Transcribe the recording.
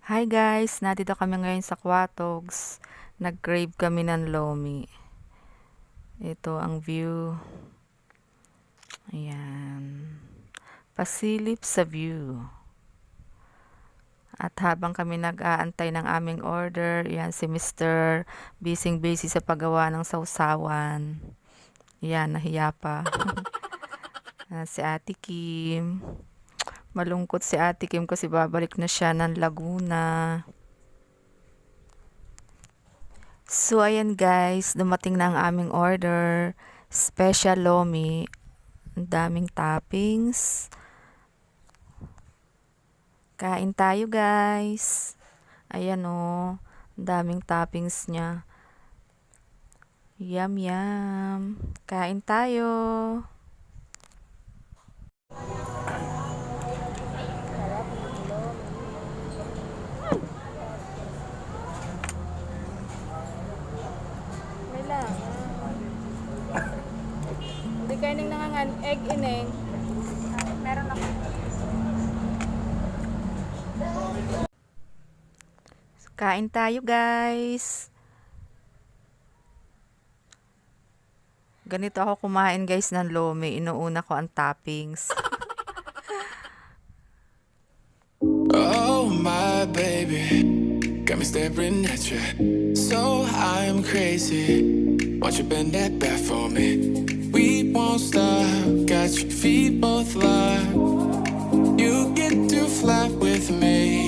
Hi guys, nandito kami ngayon sa Quatogs. Nag-crave kami ng lomi. Ito ang view. Ayan. Pasilip sa view. At habang kami nag-aantay ng aming order, yan si Mr. Busy sa paggawa ng sausawan. Yan, nahiya pa. Si Ate Kim. Malungkot si Ate Kim kasi babalik na siya ng Laguna. So, ayan guys, dumating na ang aming order. Special lomi. Ang daming toppings. Kain tayo guys. Ayan o. Ang daming toppings niya. Yum yum. Kain tayo. May lang. Hindi kayo nang nangangan egg ineng. Meron ako. Kain tayo guys. Ganito ako kumain guys ng lomi. Inuuna ko ang toppings. Oh my baby, got me staring at you. So I'm crazy. Won't you bend that back for me? We won't stop. Got your feet both locked. You get to fly with me.